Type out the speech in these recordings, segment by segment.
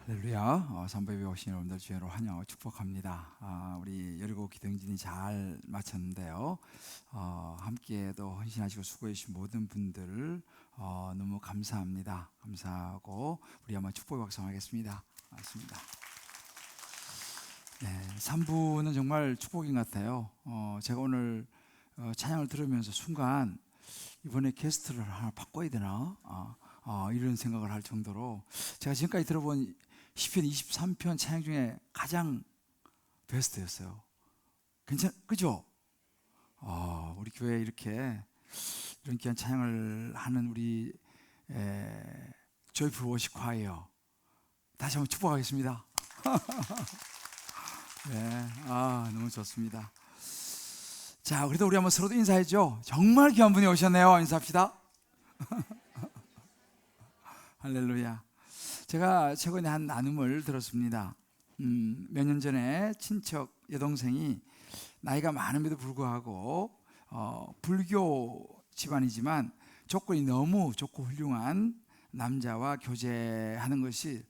할렐루야. 선배에 오신 여러분들 주의로 환영하고 축복합니다. 우리 열고 기등진이 잘 마쳤는데요. 함께도 헌신하시고 수고해 주신 모든 분들 너무 감사합니다. 감사하고 우리 한번 축복의 박수하겠습니다. 맞습니다. 네, 3부는 정말 축복인 것 같아요. 제가 오늘 찬양을 들으면서 순간 이번에 게스트를 하나 바꿔야 되나 이런 생각을 할 정도로 제가 지금까지 들어본 10편, 23편 찬양 중에 가장 베스트였어요. 그죠? 우리 교회에 이렇게 이런 귀한 찬양을 하는 우리 조이풀 워십 콰이어 다시 한번 축복하겠습니다. 네, 너무 좋습니다. 자, 그래도 우리 한번 서로도 인사해줘. 정말 귀한 분이 오셨네요. 인사합시다. 할렐루야. 제가 최근에 한 나눔을 들었습니다. 몇 년 전에 친척 여동생이 나이가 많음에도 불구하고 불교 집안이지만 조건이 너무 좋고 훌륭한 남자와 교제하는 것이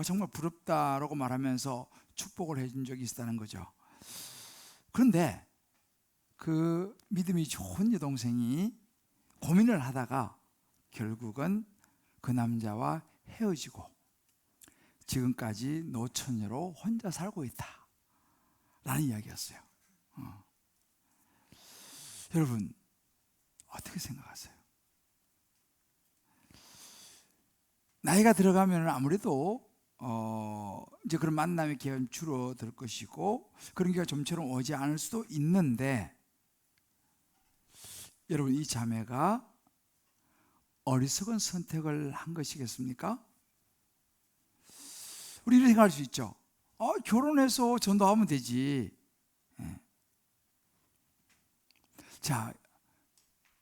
정말 부럽다라고 말하면서 축복을 해준 적이 있었다는 거죠. 그런데 그 믿음이 좋은 여동생이 고민을 하다가 결국은 그 남자와 헤어지고 지금까지 노처녀로 혼자 살고 있다 라는 이야기였어요. 여러분 어떻게 생각하세요? 나이가 들어가면 아무래도 이제 그런 만남의 기회가 줄어들 것이고 그런 기회가 좀처럼 오지 않을 수도 있는데, 여러분 이 자매가 어리석은 선택을 한 것이겠습니까? 우리 이렇게 생각할 수 있죠. 결혼해서 전도하면 되지. 자,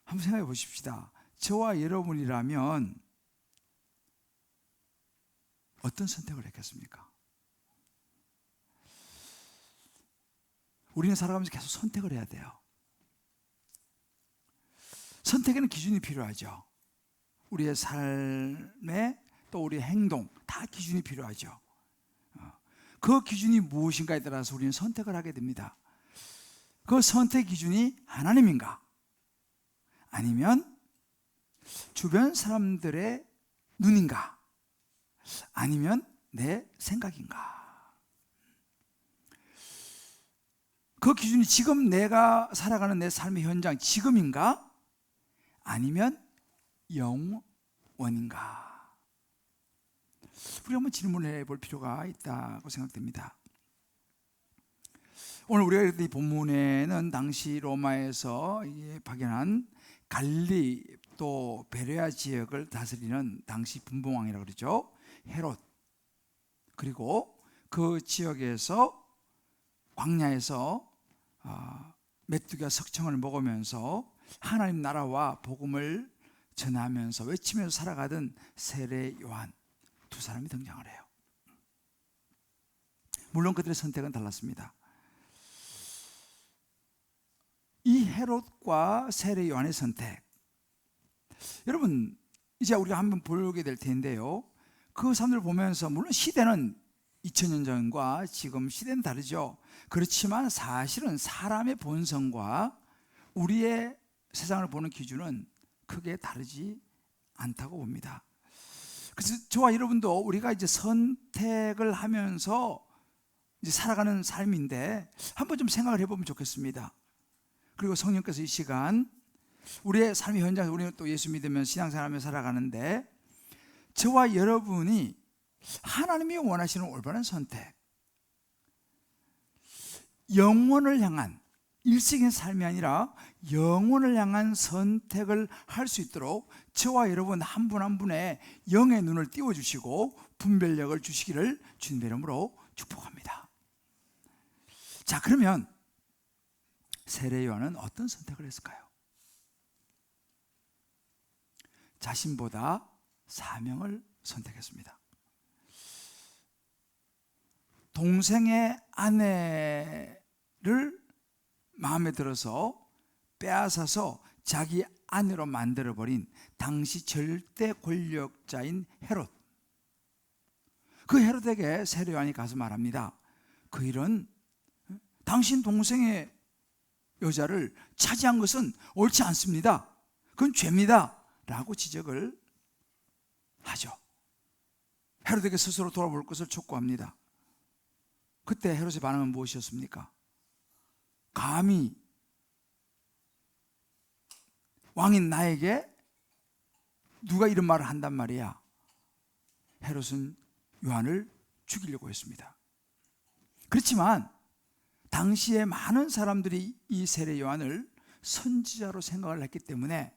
한번 생각해 보십시다. 저와 여러분이라면 어떤 선택을 했겠습니까? 우리는 살아가면서 계속 선택을 해야 돼요. 선택에는 기준이 필요하죠. 우리의 삶에 또 우리의 행동 다 기준이 필요하죠. 그 기준이 무엇인가에 따라서 우리는 선택을 하게 됩니다. 그 선택 기준이 하나님인가? 아니면 주변 사람들의 눈인가? 아니면 내 생각인가? 그 기준이 지금 내가 살아가는 내 삶의 현장 지금인가? 아니면 영원인가? 우리 한번 질문을 해볼 필요가 있다고 생각됩니다. 오늘 우리가 읽은 이 본문에는 당시 로마에서 파견한 갈릴리 또 베레아 지역을 다스리는 당시 분봉왕이라고 그러죠. 헤롯, 그리고 그 지역에서 광야에서 메뚜기와 석청을 먹으면서 하나님 나라와 복음을 전하면서 외치면서 살아가던 세례 요한 두 사람이 등장을 해요. 물론 그들의 선택은 달랐습니다. 이 헤롯과 세례 요한의 선택, 여러분 이제 우리가 한번 보게 될 텐데요, 그 사람들을 보면서 물론 시대는 2000년 전과 지금 시대는 다르죠. 그렇지만 사실은 사람의 본성과 우리의 세상을 보는 기준은 크게 다르지 않다고 봅니다. 그래서 저와 여러분도 우리가 이제 선택을 하면서 이제 살아가는 삶인데 한번 좀 생각을 해보면 좋겠습니다. 그리고 성령께서 이 시간 우리의 삶의 현장에서 우리는 또 예수 믿으면 신앙생활하며 살아가는데, 저와 여러분이 하나님이 원하시는 올바른 선택, 영혼을 향한 일시적인 삶이 아니라 영혼을 향한 선택을 할 수 있도록 저와 여러분 한 분 한 분의 영의 눈을 띄워주시고 분별력을 주시기를 주님의 이름으로 축복합니다. 자, 그러면 세례 요한은 어떤 선택을 했을까요? 자신보다 사명을 선택했습니다. 동생의 아내를 마음에 들어서 빼앗아서 자기 아내로 만들어버린 당시 절대 권력자인 헤롯, 그 헤롯에게 세례 요한이 가서 말합니다. 그 일은 당신 동생의 여자를 차지한 것은 옳지 않습니다. 그건 죄입니다. 라고 지적을 하죠. 헤롯에게 스스로 돌아볼 것을 촉구합니다. 그때 헤롯의 반응은 무엇이었습니까? 감히 왕인 나에게 누가 이런 말을 한단 말이야. 헤롯은 요한을 죽이려고 했습니다. 그렇지만 당시에 많은 사람들이 이 세례 요한을 선지자로 생각을 했기 때문에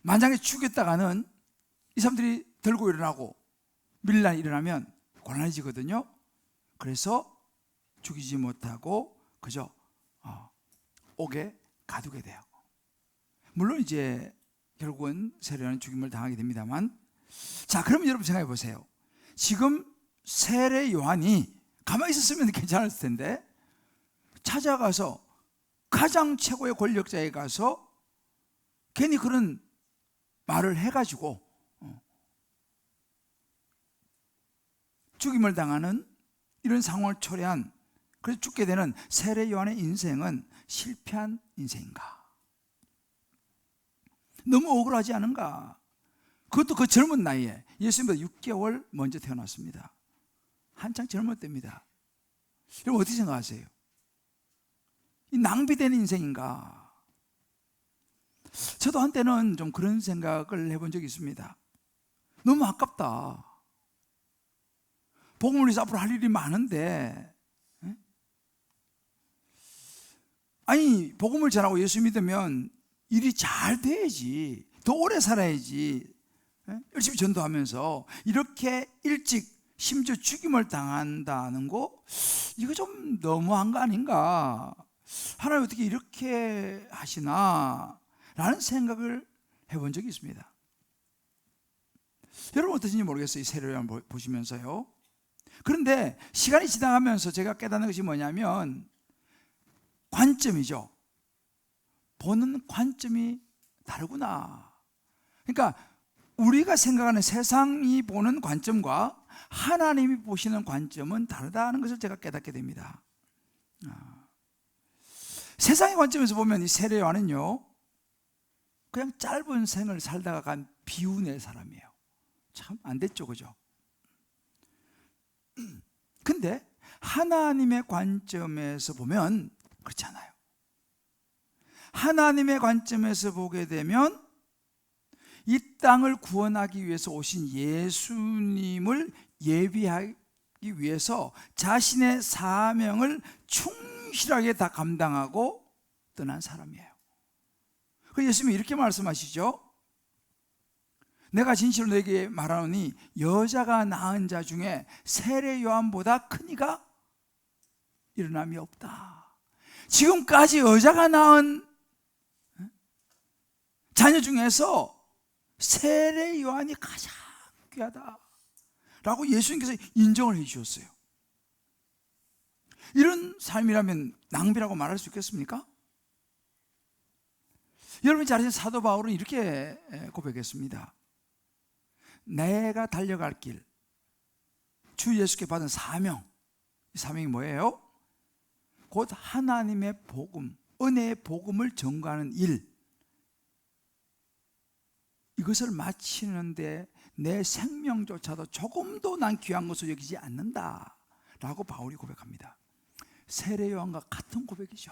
만약에 죽였다가는 이 사람들이 들고 일어나고 밀란이 일어나면 곤란해지거든요. 그래서 죽이지 못하고 그저 옥에 가두게 돼요. 물론 이제 결국은 세례 요한은 죽임을 당하게 됩니다만, 자, 그러면 여러분 생각해 보세요. 지금 세례 요한이 가만히 있었으면 괜찮았을 텐데 찾아가서 가장 최고의 권력자에 가서 괜히 그런 말을 해가지고 죽임을 당하는 이런 상황을 초래한, 그래서 죽게 되는 세례 요한의 인생은 실패한 인생인가? 너무 억울하지 않은가? 그것도 그 젊은 나이에, 예수님보다 6개월 먼저 태어났습니다. 한창 젊을 때입니다. 여러분 어떻게 생각하세요? 이 낭비된 인생인가? 저도 한때는 좀 그런 생각을 해본 적이 있습니다. 너무 아깝다. 복음을 위해서 앞으로 할 일이 많은데, 아니 복음을 전하고 예수 믿으면 일이 잘 돼야지, 더 오래 살아야지, 열심히 전도하면서 이렇게 일찍 심지어 죽임을 당한다는 거, 이거 좀 너무한 거 아닌가? 하나님 어떻게 이렇게 하시나? 라는 생각을 해본 적이 있습니다. 여러분 어떠신지 모르겠어요. 이 세례 요한 보시면서요. 그런데 시간이 지나가면서 제가 깨닫는 것이 뭐냐면 관점이죠. 보는 관점이 다르구나. 그러니까 우리가 생각하는, 세상이 보는 관점과 하나님이 보시는 관점은 다르다는 것을 제가 깨닫게 됩니다. 세상의 관점에서 보면 이 세례 요한은요, 그냥 짧은 생을 살다가 간 비운의 사람이에요. 참 안 됐죠, 그죠? 근데 하나님의 관점에서 보면 그렇지 않아요. 하나님의 관점에서 보게 되면 이 땅을 구원하기 위해서 오신 예수님을 예비하기 위해서 자신의 사명을 충실하게 다 감당하고 떠난 사람이에요. 그래서 예수님이 이렇게 말씀하시죠. 내가 진실로 너에게 말하노니 여자가 낳은 자 중에 세례 요한보다 큰 이가 일어남이 없다. 지금까지 여자가 낳은 자녀 중에서 세례 요한이 가장 귀하다 라고 예수님께서 인정을 해 주셨어요. 이런 삶이라면 낭비라고 말할 수 있겠습니까? 여러분이 잘 아시는 사도 바울은 이렇게 고백했습니다. 내가 달려갈 길, 주 예수께 받은 사명, 이 사명이 뭐예요? 곧 하나님의 복음, 은혜의 복음을 전가하는 일, 이것을 마치는데 내 생명조차도 조금도 난 귀한 것으로 여기지 않는다 라고 바울이 고백합니다. 세례 요한과 같은 고백이죠.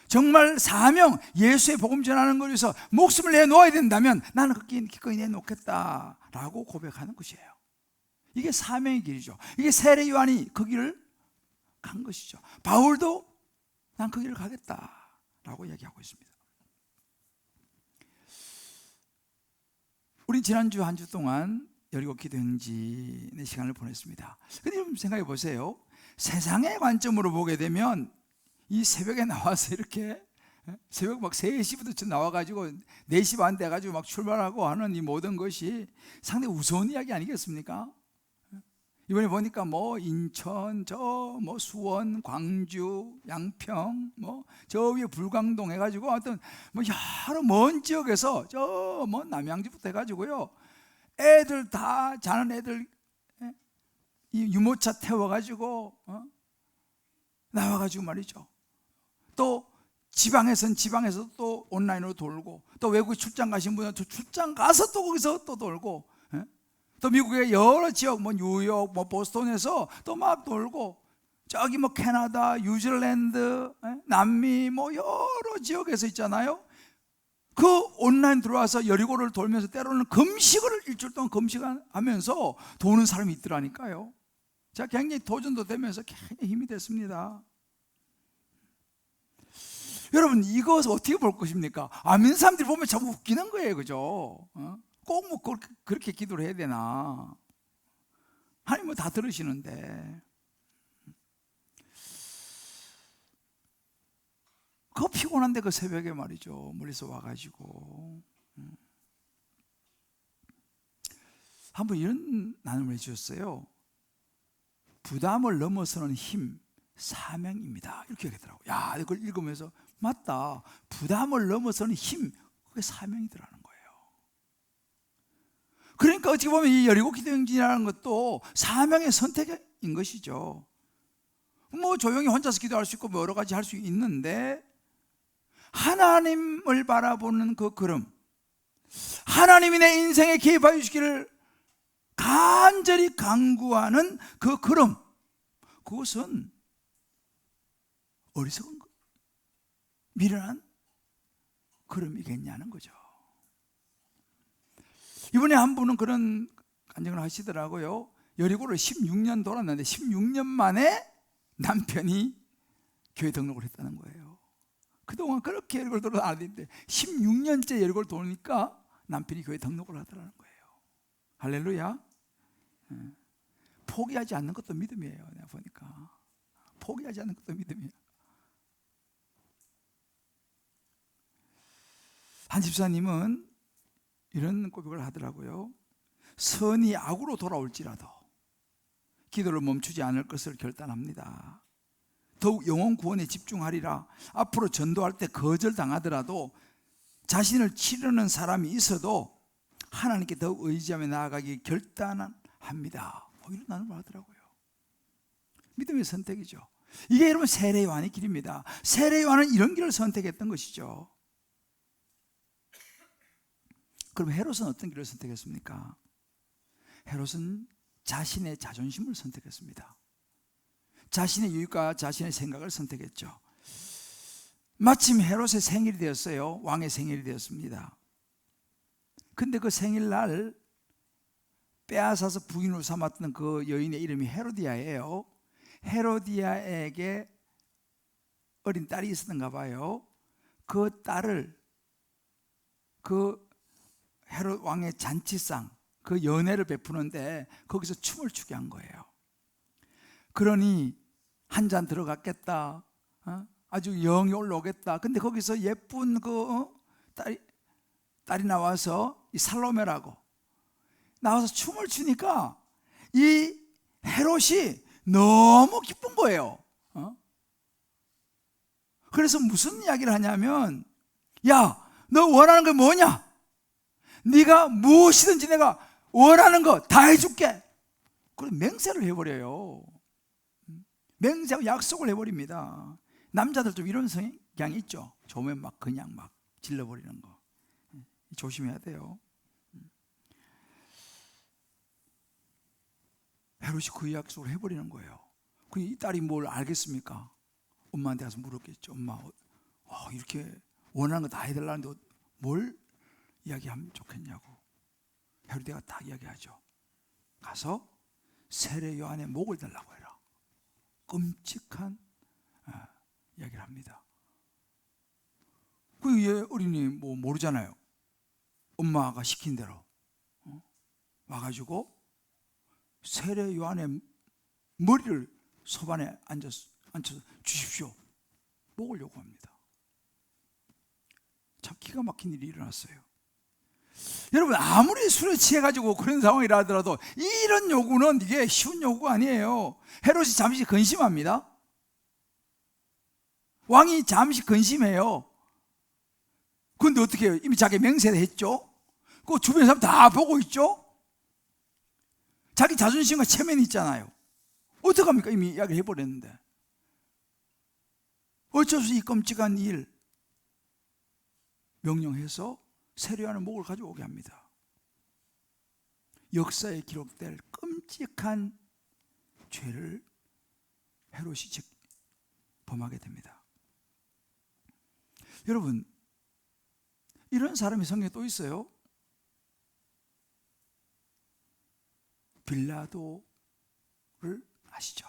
정말 사명, 예수의 복음 전하는 걸 위해서 목숨을 내놓아야 된다면 나는 그 길 기꺼이 내놓겠다 라고 고백하는 것이에요. 이게 사명의 길이죠. 이게 세례 요한이 그 길을 간 것이죠. 바울도 난 그 길을 가겠다 라고 얘기하고 있습니다. 우리 지난주 한 주 동안 열일곱 기도 행진의 시간을 보냈습니다. 근데 좀 생각해 보세요. 세상의 관점으로 보게 되면 이 새벽에 나와서 이렇게 새벽 막 3시부터 나와가지고 4시 반 돼가지고 막 출발하고 하는 이 모든 것이 상당히 우스운 이야기 아니겠습니까? 이번에 보니까 뭐 인천, 저 뭐 수원, 광주, 양평, 뭐 저 위에 불광동 해가지고 어떤 뭐 여러 먼 지역에서 저 뭐 남양주부터 해가지고요, 애들 다 자는 애들 이 유모차 태워가지고 나와가지고 말이죠. 또 지방에서 또 온라인으로 돌고, 또 외국에 출장 가신 분은 또 출장 가서 또 거기서 또 돌고, 또 미국의 여러 지역, 뭐 뉴욕, 뭐 보스턴에서 또 막 돌고, 저기 뭐 캐나다, 뉴질랜드, 남미 뭐 여러 지역에서 있잖아요. 그 온라인 들어와서 여리고를 돌면서 때로는 금식을 일주일 동안 금식하면서 도는 사람이 있더라니까요. 제가 굉장히 도전도 되면서 굉장히 힘이 됐습니다. 여러분, 이거 어떻게 볼 것입니까? 믿는 사람들이 보면 참 웃기는 거예요, 그죠? 꼭 뭐 그렇게 기도를 해야 되나? 하나님 뭐 다 들으시는데. 그 피곤한데 그 새벽에 말이죠, 멀리서 와가지고 한번 이런 나눔을 해주셨어요. 부담을 넘어서는 힘, 사명입니다. 이렇게 얘기하더라고요. 야, 이걸 읽으면서 맞다. 부담을 넘어서는 힘, 그게 사명이더라는 거예요. 그러니까 어떻게 보면 이 여리고 기도행진이라는 것도 사명의 선택인 것이죠. 뭐 조용히 혼자서 기도할 수 있고 뭐 여러 가지 할 수 있는데, 하나님을 바라보는 그 걸음, 하나님이 내 인생에 개입하여 주시기를 간절히 간구하는 그 걸음, 그것은 어리석은 미련한 걸음이겠냐는 거죠. 이번에 한 분은 그런 간증을 하시더라고요. 여리고를 16년 돌았는데 16년 만에 남편이 교회 등록을 했다는 거예요. 그동안 그렇게 여리고를 돌아도 안 했는데 16년째 여리고를 도니까 남편이 교회 등록을 하더라는 거예요. 할렐루야. 포기하지 않는 것도 믿음이에요. 내가 보니까 포기하지 않는 것도 믿음이에요. 한 집사님은 이런 고백을 하더라고요. 선이 악으로 돌아올지라도 기도를 멈추지 않을 것을 결단합니다. 더욱 영혼 구원에 집중하리라. 앞으로 전도할 때 거절당하더라도 자신을 치르는 사람이 있어도 하나님께 더욱 의지하며 나아가기 결단합니다. 이런 나눔을 하더라고요. 믿음의 선택이죠. 이게 여러분 세례 요한의 길입니다. 세례 요한은 이런 길을 선택했던 것이죠. 그럼 헤롯은 어떤 길을 선택했습니까? 헤롯은 자신의 자존심을 선택했습니다. 자신의 유익과 자신의 생각을 선택했죠. 마침 헤롯의 생일이 되었어요. 왕의 생일이 되었습니다. 근데 그 생일날 빼앗아서 부인으로 삼았던 그 여인의 이름이 헤로디아예요. 헤로디아에게 어린 딸이 있었던가 봐요. 그 딸을 그 헤롯 왕의 잔치상, 그 연회를 베푸는데 거기서 춤을 추게 한 거예요. 그러니 한 잔 들어갔겠다, 아주 영이 올라오겠다. 근데 거기서 예쁜 그 딸이 나와서 이 살로메라고 나와서 춤을 추니까 이 헤롯이 너무 기쁜 거예요. 그래서 무슨 이야기를 하냐면, 야, 너 원하는 게 뭐냐? 네가 무엇이든지 내가 원하는 거 다 해줄게. 그럼 맹세를 해버려요. 맹세하고 약속을 해버립니다. 남자들 좀 이런 성향이 있죠. 좋으면 막 그냥 막 질러버리는 거. 조심해야 돼요. 헤롯이 그 약속을 해버리는 거예요. 이 딸이 뭘 알겠습니까? 엄마한테 가서 물었겠죠. 엄마, 이렇게 원하는 거 다 해달라는데 뭘 이야기하면 좋겠냐고. 헤로디아가 다 이야기하죠. 가서 세례 요한의 목을 달라고 해라. 끔찍한 이야기를 합니다. 그 얘 어린이 뭐 모르잖아요. 엄마가 시킨 대로 와가지고 세례 요한의 머리를 소반에 앉혀서 주십시오. 목을 요구합니다. 참 기가 막힌 일이 일어났어요. 여러분, 아무리 술에 취해가지고 그런 상황이라 하더라도 이런 요구는 이게 쉬운 요구가 아니에요. 헤롯이 잠시 근심합니다. 왕이 잠시 근심해요. 그런데 어떻게 해요? 이미 자기 맹세를 했죠. 그 주변 사람 다 보고 있죠. 자기 자존심과 체면이 있잖아요. 어떡합니까? 이미 이야기를 해버렸는데. 어쩔 수 없이 이 끔찍한 일 명령해서 세례요한의 목을 가져오게 합니다. 역사에 기록될 끔찍한 죄를 헤롯이 범하게 됩니다. 여러분, 이런 사람이 성경에 또 있어요. 빌라도를 아시죠?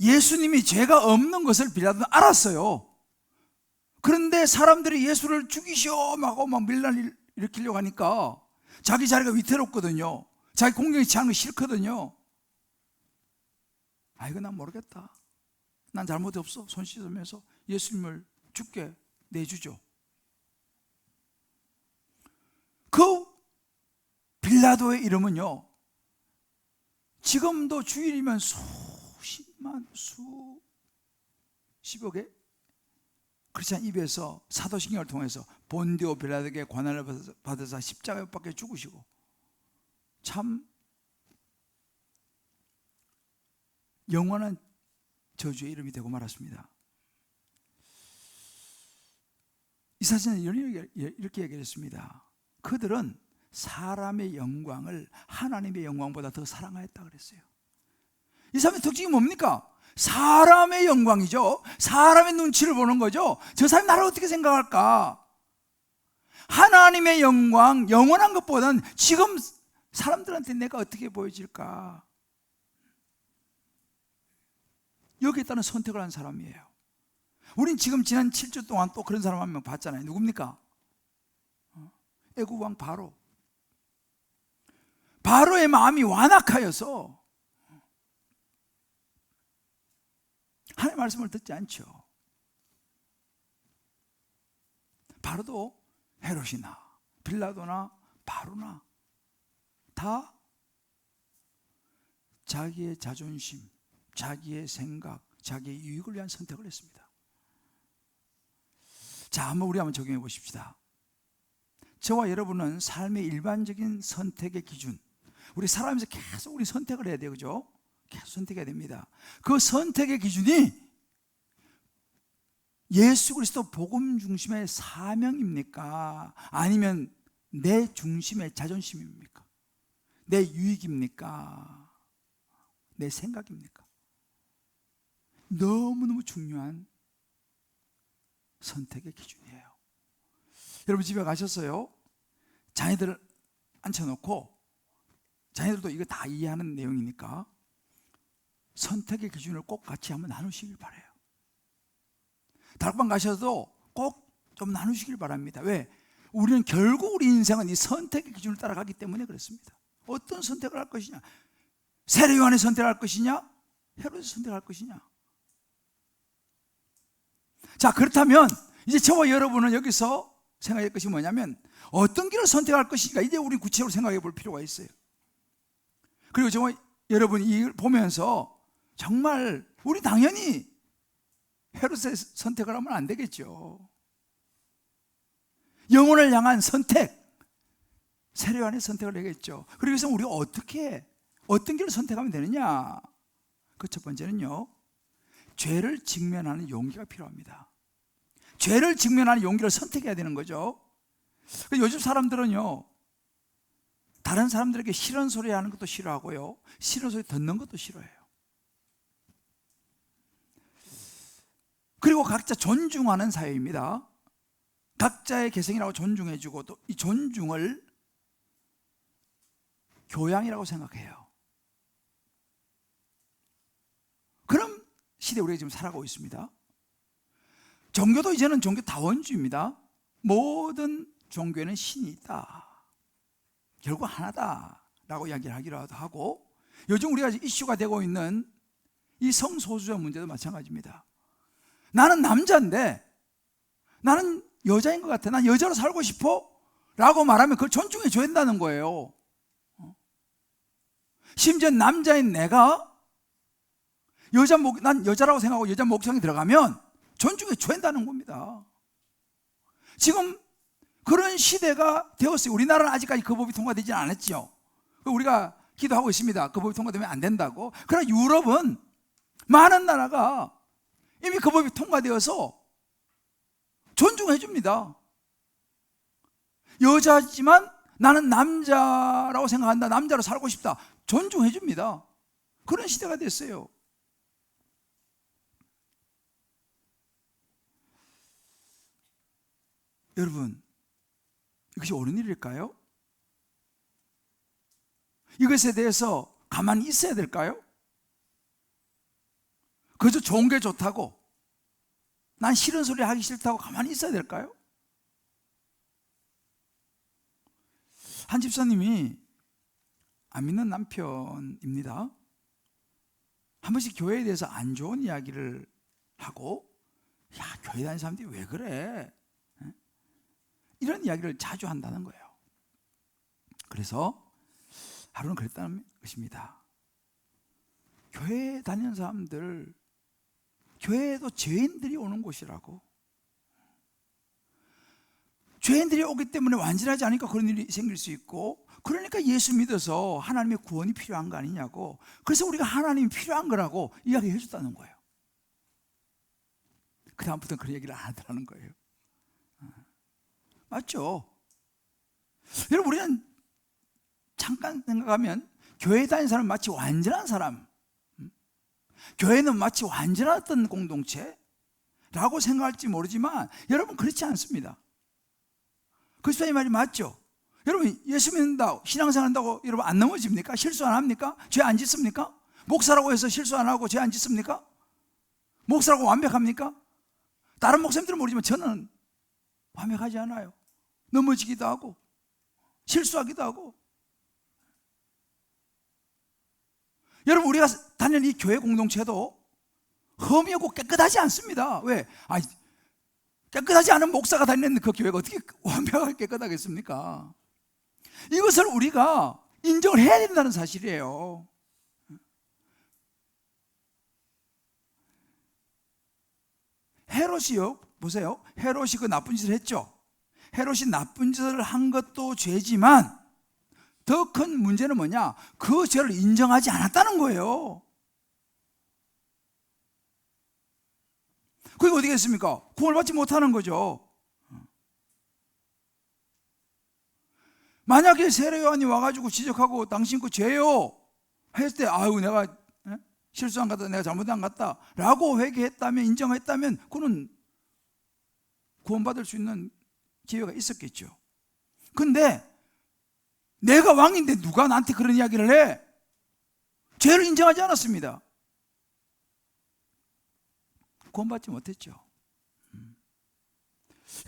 예수님이 죄가 없는 것을 빌라도는 알았어요. 그런데 사람들이 예수를 죽이시오 하고 막 밀란을 일으키려고 하니까 자기 자리가 위태롭거든요. 자기 공경이 취하는 거 싫거든요. 이거 난 모르겠다. 난 잘못이 없어. 손 씻으면서 예수님을 죽게 내주죠. 그 빌라도의 이름은요, 지금도 주일이면 수십만, 수십여 개 크리스찬 입에서 사도신경을 통해서 본디오 빌라도에게 고난을 받으사 십자가에 못 박혀 죽으시고, 참 영원한 저주의 이름이 되고 말았습니다. 이사야는 이렇게 얘기했습니다. 그들은 사람의 영광을 하나님의 영광보다 더 사랑하였다 그랬어요. 이 사람의 특징이 뭡니까? 사람의 영광이죠. 사람의 눈치를 보는 거죠. 저 사람이 나를 어떻게 생각할까? 하나님의 영광, 영원한 것보다는 지금 사람들한테 내가 어떻게 보여질까? 여기에 따른 선택을 한 사람이에요. 우린 지금 지난 7주 동안 또 그런 사람 한 명 봤잖아요. 누굽니까? 애국왕 바로. 바로의 마음이 완악하여서 하나님의 말씀을 듣지 않죠. 바로도 헤롯이나 빌라도나 바로나 다 자기의 자존심, 자기의 생각, 자기의 유익을 위한 선택을 했습니다. 자, 우리 한번 적용해 보십시다. 저와 여러분은 삶의 일반적인 선택의 기준, 우리 살아가면서 계속 우리 선택을 해야 돼요. 그죠? 계속 선택해야 됩니다. 그 선택의 기준이 예수 그리스도 복음 중심의 사명입니까? 아니면 내 중심의 자존심입니까? 내 유익입니까? 내 생각입니까? 너무너무 중요한 선택의 기준이에요. 여러분 집에 가셨어요? 자녀들을 앉혀놓고, 자녀들도 이거 다 이해하는 내용이니까 선택의 기준을 꼭 같이 한번 나누시길 바라요. 다락방 가셔도 꼭 좀 나누시길 바랍니다. 왜? 우리는 결국 우리 인생은 이 선택의 기준을 따라가기 때문에 그렇습니다. 어떤 선택을 할 것이냐? 세례요한의 선택을 할 것이냐? 헤롯의 선택을 할 것이냐? 자, 그렇다면 이제 저와 여러분은 여기서 생각할 것이 뭐냐면, 어떤 길을 선택할 것인가, 이제 우리 구체적으로 생각해 볼 필요가 있어요. 그리고 저와 여러분이 이걸 보면서 정말 우리 당연히 헤롯의 선택을 하면 안 되겠죠. 영혼을 향한 선택, 세례요한의 선택을 하겠죠. 그리고 그래서 우리가 어떤 길을 선택하면 되느냐? 그 첫 번째는요, 죄를 직면하는 용기가 필요합니다. 죄를 직면하는 용기를 선택해야 되는 거죠. 요즘 사람들은요, 다른 사람들에게 싫은 소리 하는 것도 싫어하고요, 싫은 소리 듣는 것도 싫어해요. 그리고 각자 존중하는 사회입니다. 각자의 개성이라고 존중해주고, 또 이 존중을 교양이라고 생각해요. 그런 시대에 우리가 지금 살아가고 있습니다. 종교도 이제는 종교 다원주의입니다. 모든 종교에는 신이 있다, 결국 하나다라고 이야기를 하기로 하고, 요즘 우리가 이슈가 되고 있는 이 성소수자 문제도 마찬가지입니다. 나는 남자인데 나는 여자인 것 같아, 난 여자로 살고 싶어 라고 말하면 그걸 존중해 줘야 된다는 거예요. 심지어 남자인 내가 난 여자라고 생각하고 여자 목성이 들어가면 존중해 줘야 된다는 겁니다. 지금 그런 시대가 되었어요. 우리나라는 아직까지 그 법이 통과되지 않았죠. 우리가 기도하고 있습니다. 그 법이 통과되면 안 된다고. 그러나 유럽은 많은 나라가 이미 그 법이 통과되어서 존중해 줍니다. 여자지만 나는 남자라고 생각한다, 남자로 살고 싶다, 존중해 줍니다. 그런 시대가 됐어요. 여러분, 이것이 옳은 일일까요? 이것에 대해서 가만히 있어야 될까요? 그저 좋은 게 좋다고, 난 싫은 소리 하기 싫다고 가만히 있어야 될까요? 한 집사님이 안 믿는 남편입니다. 한 번씩 교회에 대해서 안 좋은 이야기를 하고, 야, 교회 다니는 사람들이 왜 그래? 이런 이야기를 자주 한다는 거예요. 그래서 하루는 그랬다는 것입니다. 교회 다니는 사람들, 교회에도 죄인들이 오는 곳이라고. 죄인들이 오기 때문에 완전하지 않으니까 그런 일이 생길 수 있고, 그러니까 예수 믿어서 하나님의 구원이 필요한 거 아니냐고. 그래서 우리가 하나님이 필요한 거라고 이야기해 줬다는 거예요. 그 다음부터는 그런 얘기를 안 하더라는 거예요. 맞죠? 여러분, 우리는 잠깐 생각하면 교회 다니는 사람은 마치 완전한 사람, 교회는 마치 완전한 어떤 공동체라고 생각할지 모르지만, 여러분 그렇지 않습니다. 그리스도의 말이 맞죠? 여러분, 예수 믿는다고, 신앙생활 한다고 여러분 안 넘어집니까? 실수 안 합니까? 죄 안 짓습니까? 목사라고 해서 실수 안 하고 죄 안 짓습니까? 목사라고 완벽합니까? 다른 목사님들은 모르지만 저는 완벽하지 않아요. 넘어지기도 하고 실수하기도 하고. 여러분, 우리가 다니는 이 교회 공동체도 흠이 없고 깨끗하지 않습니다. 왜? 깨끗하지 않은 목사가 다니는 그 교회가 어떻게 완벽하게 깨끗하겠습니까? 이것을 우리가 인정을 해야 된다는 사실이에요. 헤롯이요, 보세요. 헤롯이 그 나쁜 짓을 했죠. 헤롯이 나쁜 짓을 한 것도 죄지만 더 큰 문제는 뭐냐? 그 죄를 인정하지 않았다는 거예요. 그게 어디 겠습니까? 구원을 받지 못하는 거죠. 만약에 세례 요한이 와가지고 지적하고 당신 그 죄요 했을 때, 아유 내가 실수한 것 같다, 내가 잘못한 것 같다 라고 회개했다면, 인정했다면 그는 구원받을 수 있는 기회가 있었겠죠. 근데 내가 왕인데 누가 나한테 그런 이야기를 해? 죄를 인정하지 않았습니다. 구원받지 못했죠.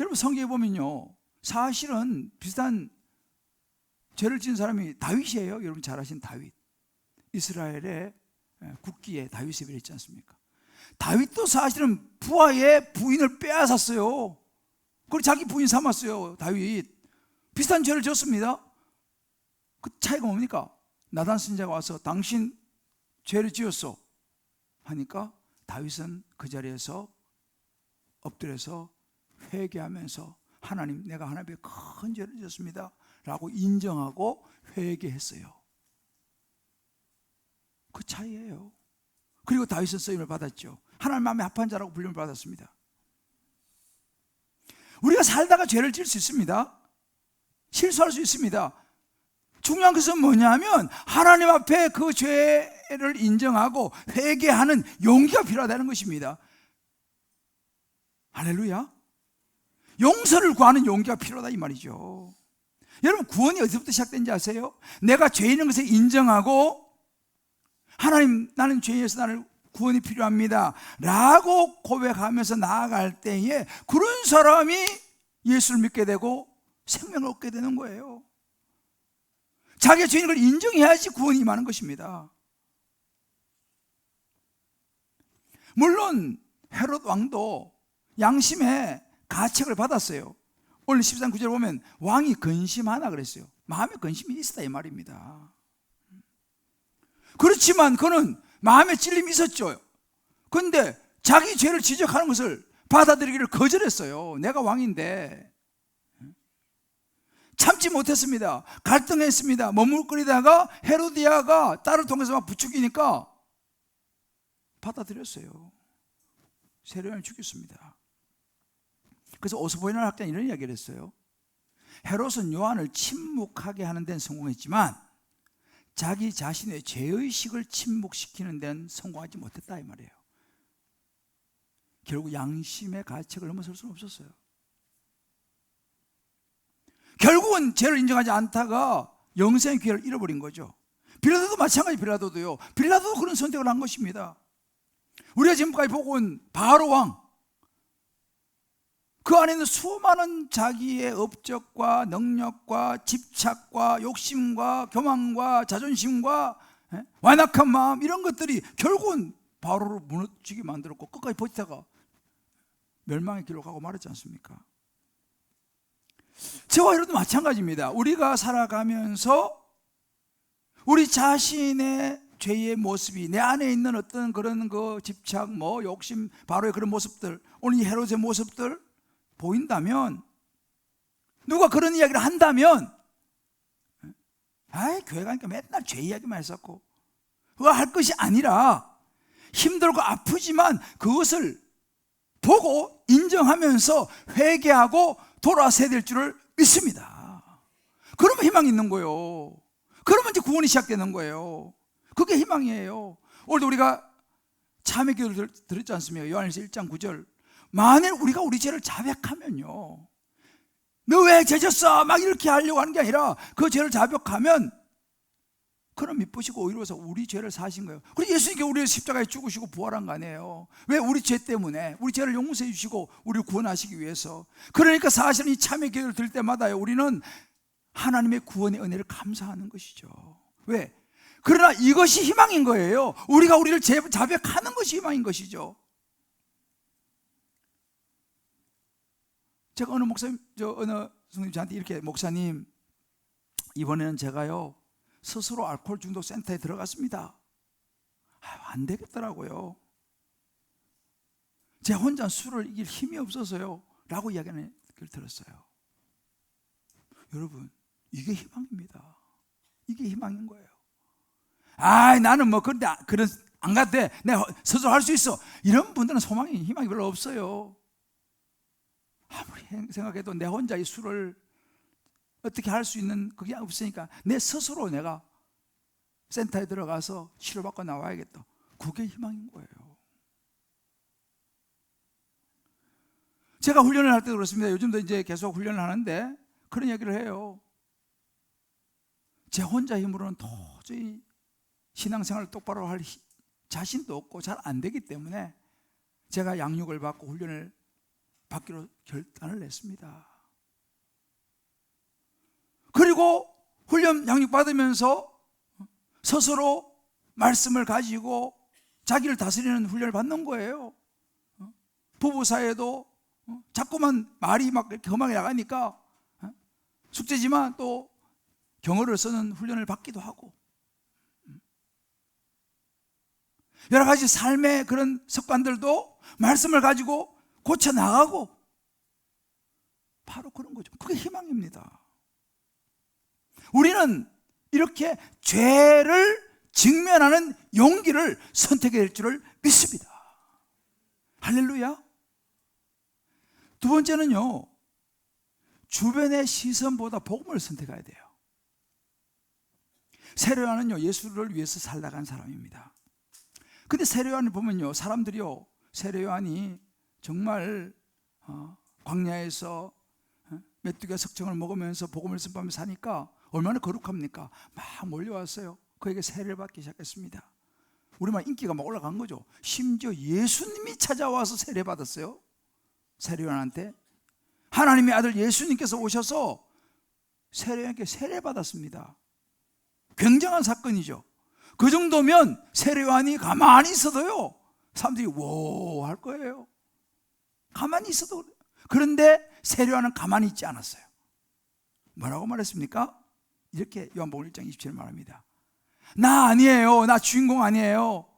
여러분, 성경에 보면요, 사실은 비슷한 죄를 지은 사람이 다윗이에요. 여러분 잘 아시는 다윗, 이스라엘의 국기에 다윗이 있지 않습니까? 다윗도 사실은 부하의 부인을 빼앗았어요. 그리고 자기 부인 삼았어요. 다윗 비슷한 죄를 지었습니다. 그 차이가 뭡니까? 나단 선지자가 와서 당신 죄를 지었어 하니까 다윗은 그 자리에서 엎드려서 회개하면서, 하나님, 내가 하나님께 큰 죄를 지었습니다 라고 인정하고 회개했어요. 그 차이예요. 그리고 다윗은 쓰임을 받았죠. 하나님 마음에 합한 자라고 불림을 받았습니다. 우리가 살다가 죄를 지을 수 있습니다. 실수할 수 있습니다. 중요한 것은 뭐냐면 하나님 앞에 그 죄를 인정하고 회개하는 용기가 필요하다는 것입니다. 할렐루야. 용서를 구하는 용기가 필요하다 이 말이죠. 여러분, 구원이 어디서부터 시작된지 아세요? 내가 죄 있는 것을 인정하고, 하나님, 나는 죄에서 나를 구원이 필요합니다 라고 고백하면서 나아갈 때에 그런 사람이 예수를 믿게 되고 생명을 얻게 되는 거예요. 자기가 죄인 걸 인정해야지 구원이 임하는 것입니다. 물론 헤롯 왕도 양심의 가책을 받았어요. 오늘 13, 9절 보면 왕이 근심하나 그랬어요. 마음에 근심이 있었다 이 말입니다. 그렇지만 그는 마음에 찔림이 있었죠. 그런데 자기 죄를 지적하는 것을 받아들이기를 거절했어요. 내가 왕인데. 참지 못했습니다. 갈등했습니다. 머물거리다가 헤로디아가 딸을 통해서 막 부추기니까 받아들였어요. 세례요한을 죽였습니다. 그래서 오스보이나 학자는 이런 이야기를 했어요. 헤롯은 요한을 침묵하게 하는 데는 성공했지만 자기 자신의 죄의식을 침묵시키는 데는 성공하지 못했다 이 말이에요. 결국 양심의 가책을 넘어설 수는 없었어요. 결국은 죄를 인정하지 않다가 영생의 기회를 잃어버린 거죠. 빌라도도 마찬가지. 빌라도도요. 빌라도도 그런 선택을 한 것입니다. 우리가 지금까지 보고 온 바로 왕, 그 안에는 수많은 자기의 업적과 능력과 집착과 욕심과 교만과 자존심과 완악한 마음, 이런 것들이 결국은 바로를 무너지게 만들었고 끝까지 버티다가 멸망의 길로 가고 말았지 않습니까? 저와 여러분도 마찬가지입니다. 우리가 살아가면서 우리 자신의 죄의 모습이, 내 안에 있는 어떤 그런 그 집착, 욕심, 바로의 그런 모습들, 오늘 이 헤롯의 모습들 보인다면, 누가 그런 이야기를 한다면, 교회 가니까 맨날 죄 이야기만 했었고, 그거 할 것이 아니라 힘들고 아프지만 그것을 보고 인정하면서 회개하고 돌아서야 될 줄을 믿습니다. 그러면 희망이 있는 거예요. 그러면 이제 구원이 시작되는 거예요. 그게 희망이에요. 오늘도 우리가 참회 기도를 들었지 않습니까? 요한일서 1장 9절. 만일 우리가 우리 죄를 자백하면요, 너 왜 죄졌어? 막 이렇게 하려고 하는 게 아니라 그 죄를 자백하면 그럼 미쁘시고 오히려서 우리 죄를 사신 거예요. 그리고 예수님께 우리를 십자가에 죽으시고 부활한 거 아니에요. 왜? 우리 죄 때문에, 우리 죄를 용서해 주시고 우리를 구원하시기 위해서. 그러니까 사실은 이 참회 기도를 들 때마다요, 우리는 하나님의 구원의 은혜를 감사하는 것이죠. 왜? 그러나 이것이 희망인 거예요. 우리가 우리를 자백하는 것이 희망인 것이죠. 제가 어느 성님 저한테 이렇게, 목사님, 이번에는 제가요 스스로 알코올 중독 센터에 들어갔습니다. 안 되겠더라고요. 제 혼자 술을 이길 힘이 없어서요 라고 이야기를 들었어요. 여러분, 이게 희망입니다. 이게 희망인 거예요. 나는 그런데 안 가도 돼, 내가 스스로 할 수 있어, 이런 분들은 희망이 별로 없어요. 아무리 생각해도 내 혼자 이 술을 어떻게 할 수 있는 그게 없으니까 내 스스로 내가 센터에 들어가서 치료받고 나와야겠다. 그게 희망인 거예요. 제가 훈련을 할 때도 그렇습니다. 요즘도 이제 계속 훈련을 하는데 그런 얘기를 해요. 제 혼자 힘으로는 도저히 신앙생활을 똑바로 할 자신도 없고 잘 안 되기 때문에 제가 양육을 받고 훈련을 받기로 결단을 냈습니다. 그리고 훈련 양육 받으면서 스스로 말씀을 가지고 자기를 다스리는 훈련을 받는 거예요. 부부 사이에도 자꾸만 말이 막 이렇게 험하게 나가니까 숙제지만 또 경어를 쓰는 훈련을 받기도 하고, 여러 가지 삶의 그런 습관들도 말씀을 가지고 고쳐 나가고, 바로 그런 거죠. 그게 희망입니다. 우리는 이렇게 죄를 직면하는 용기를 선택해야 될 줄을 믿습니다. 할렐루야. 두 번째는요, 주변의 시선보다 복음을 선택해야 돼요. 세례요한은요, 예수를 위해서 살다간 사람입니다. 근데 세례요한을 보면요, 사람들이요, 세례요한이 정말 광야에서 메뚜기와 석청을 먹으면서 복음을 선포하면서 사니까 얼마나 거룩합니까? 막 몰려왔어요. 그에게 세례를 받기 시작했습니다. 우리만 인기가 막 올라간 거죠. 심지어 예수님이 찾아와서 세례 받았어요. 세례요한한테 하나님의 아들 예수님께서 오셔서 세례요한께 세례 받았습니다. 굉장한 사건이죠. 그 정도면 세례요한이 가만히 있어도요, 사람들이 워 할 거예요. 가만히 있어도. 그런데 세례요한은 가만히 있지 않았어요. 뭐라고 말했습니까? 이렇게 요한복음 1장 27절 말합니다. 나 아니에요. 나 주인공 아니에요.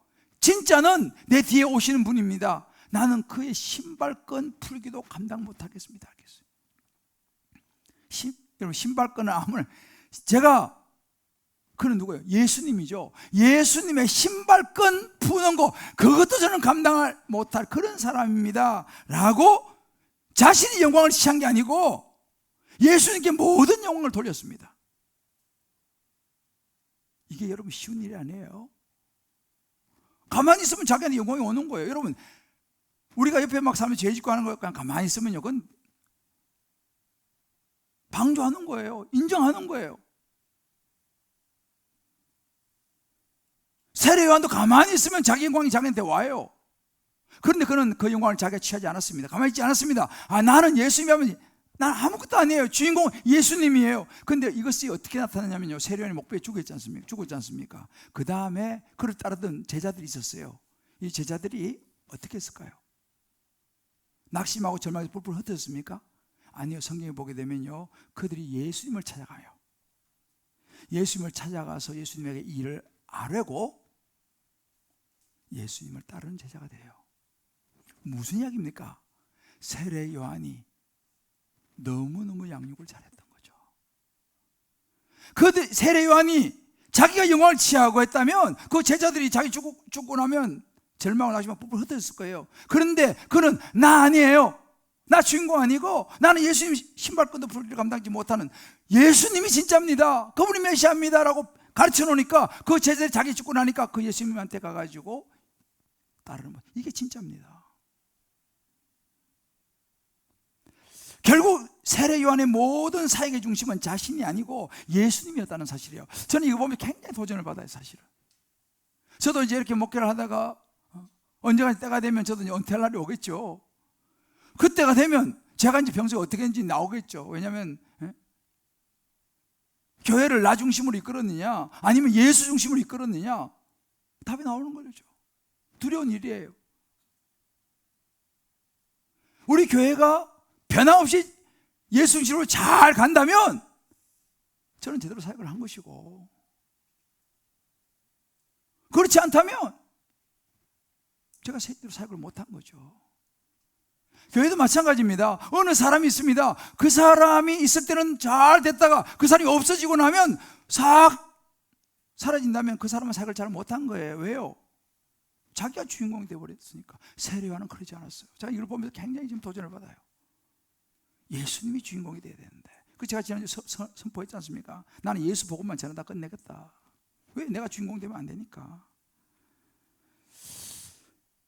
진짜는 내 뒤에 오시는 분입니다. 나는 그의 신발끈 풀기도 감당 못하겠습니다. 여러분 신발끈을 아무나 제가 그는 누구예요? 예수님이죠. 예수님의 신발끈 푸는 거 그것도 저는 감당을 못할 그런 사람입니다 라고 자신이 영광을 취한 게 아니고 예수님께 모든 영광을 돌렸습니다. 이게 여러분 쉬운 일이 아니에요. 가만히 있으면 자기한테 영광이 오는 거예요. 여러분 우리가 옆에 막 사람이 죄 짓고 하는 거 그냥 가만히 있으면요 그건 방조하는 거예요. 인정하는 거예요. 세례 요한도 가만히 있으면 자기 영광이 자기한테 와요. 그런데 그는 그 영광을 자기가 취하지 않았습니다. 가만히 있지 않았습니다. 나는 예수님이면 난 아무것도 아니에요. 주인공 예수님이에요. 그런데 이것이 어떻게 나타나냐면요, 세례 요한이 목배에 죽었지 않습니까? 그 다음에 그를 따르던 제자들이 있었어요. 이 제자들이 어떻게 했을까요? 낙심하고 절망해서 뿔뿔 흩어졌습니까? 아니요. 성경에 보게 되면요 그들이 예수님을 찾아가요. 예수님을 찾아가서 예수님에게 이 일을 아뢰고 예수님을 따르는 제자가 돼요. 무슨 이야기입니까? 세례 요한이 너무너무 양육을 잘했던 거죠. 그 세례 요한이 자기가 영광을 취하고 했다면 그 제자들이 자기 죽고 나면 절망을 하시면 뿔뿔 흩어졌을 거예요. 그런데 그는 나 아니에요. 나 주인공 아니고 나는 예수님 신발끈도 풀기를 감당하지 못하는 예수님이 진짜입니다. 그분이 메시아입니다 라고 가르쳐 놓으니까 그 제자들이 자기 죽고 나니까 그 예수님한테 가가지고 따르는 것. 이게 진짜입니다. 결국 세례 요한의 모든 사역의 중심은 자신이 아니고 예수님이었다는 사실이에요. 저는 이거 보면 굉장히 도전을 받아요. 사실은 저도 이제 이렇게 목회를 하다가 언젠가 때가 되면 저도 이제 은퇴할 날이 오겠죠. 그때가 되면 제가 이제 평소에 어떻게 했는지 나오겠죠. 왜냐하면 교회를 나 중심으로 이끌었느냐 아니면 예수 중심으로 이끌었느냐 답이 나오는 거죠. 두려운 일이에요. 우리 교회가 변함없이 예수 중심으로 잘 간다면 저는 제대로 사역을 한 것이고, 그렇지 않다면 제가 제대로 사역을 못한 거죠. 교회도 마찬가지입니다. 어느 사람이 있습니다. 그 사람이 있을 때는 잘 됐다가 그 사람이 없어지고 나면 싹 사라진다면 그 사람은 사역을 잘 못한 거예요. 왜요? 자기가 주인공이 되어버렸으니까. 세례 요한은 그러지 않았어요. 제가 이걸 보면서 굉장히 지금 도전을 받아요. 예수님이 주인공이 되어야 되는데, 그 제가 지난주에 선포했지 않습니까? 나는 예수 복음만 전하다 끝내겠다. 왜? 내가 주인공 되면 안 되니까.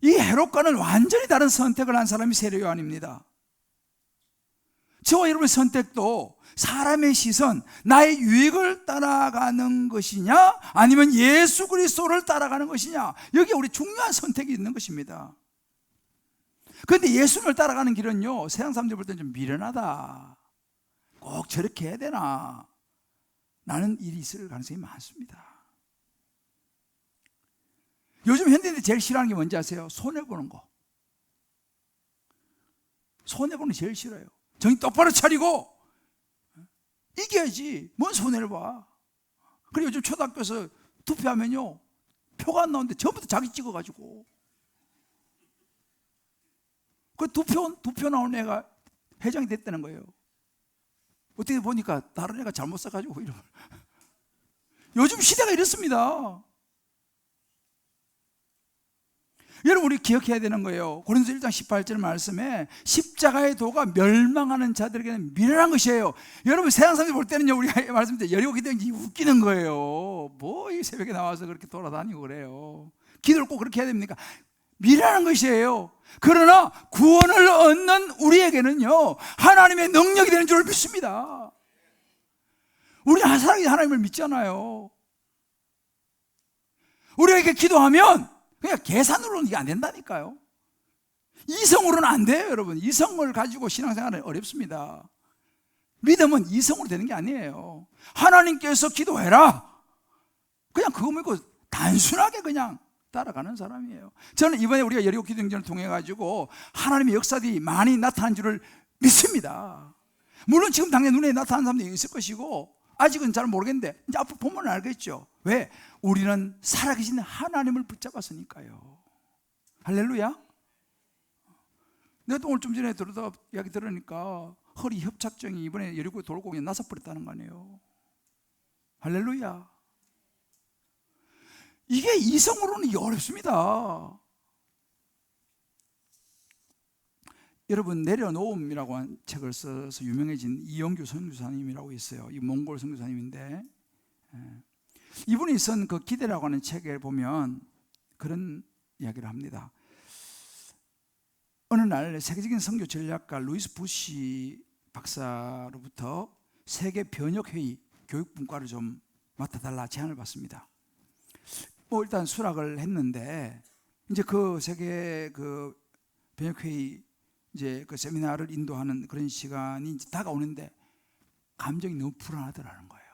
이 헤롯과는 완전히 다른 선택을 한 사람이 세례 요한입니다. 저와 여러분의 선택도 사람의 시선, 나의 유익을 따라가는 것이냐 아니면 예수 그리스도를 따라가는 것이냐, 여기에 우리 중요한 선택이 있는 것입니다. 그런데 예수님을 따라가는 길은요, 세상 사람들 볼 때는 좀 미련하다, 꼭 저렇게 해야 되나, 라는 일이 있을 가능성이 많습니다. 요즘 현대인들이 제일 싫어하는 게 뭔지 아세요? 손해보는 거. 손해보는 게 제일 싫어요. 정신 똑바로 차리고 이겨야지 뭔 손해를 봐. 그리고 요즘 초등학교에서 투표하면요, 표가 안 나오는데 전부 다 자기 찍어가지고, 그 두 표 나온 애가 회장이 됐다는 거예요. 어떻게 보니까 다른 애가 잘못 써가지고 이런. 요즘 시대가 이렇습니다. 여러분, 우리 기억해야 되는 거예요. 고린도서 1장 18절 말씀에 십자가의 도가 멸망하는 자들에게는 미련한 것이에요. 여러분, 세상 사람들이 볼 때는요, 우리가 말씀드린 여리고 기도는 웃기는 거예요. 뭐 이 새벽에 나와서 그렇게 돌아다니고 그래요. 기도를 꼭 그렇게 해야 됩니까? 미련한 것이에요. 그러나 구원을 얻는 우리에게는요, 하나님의 능력이 되는 줄 믿습니다. 우리 사랑이 하나님을 믿잖아요. 우리가 이렇게 기도하면 그냥 계산으로는 이게 안 된다니까요. 이성으로는 안 돼요, 여러분. 이성을 가지고 신앙생활은 어렵습니다. 믿음은 이성으로 되는 게 아니에요. 하나님께서 기도해라, 그냥 그거 믿고 단순하게 그냥 따라가는 사람이에요. 저는 이번에 우리가 여리고 기도행전을 통해 가지고 하나님의 역사들이 많이 나타난 줄을 믿습니다. 물론 지금 당연히 눈에 나타난 사람들이 있을 것이고, 아직은 잘 모르겠는데 이제 앞으로 보면 알겠죠. 왜? 우리는 살아계신 하나님을 붙잡았으니까요. 할렐루야. 내가 또 오늘 좀 전에 들어다 이야기 들으니까 허리 협착증이 이번에 여리고 돌고 그냥 나서버렸다는 거 아니에요. 할렐루야. 이게 이성으로는 어렵습니다. 여러분, 내려놓음이라고 한 책을 써서 유명해진 이영규 선교사님이라고 있어요. 이 몽골 선교사님인데, 이분이 쓴 그 기대라고 하는 책에 보면 그런 이야기를 합니다. 어느 날 세계적인 선교 전략가 루이스 부시 박사로부터 세계 변혁회의 교육 분과를 좀 맡아달라 제안을 받습니다. 일단 수락을 했는데, 이제 그 세계 그 변혁회의 이제 그 세미나를 인도하는 그런 시간이 이제 다가오는데 감정이 너무 불안하더라는 거예요.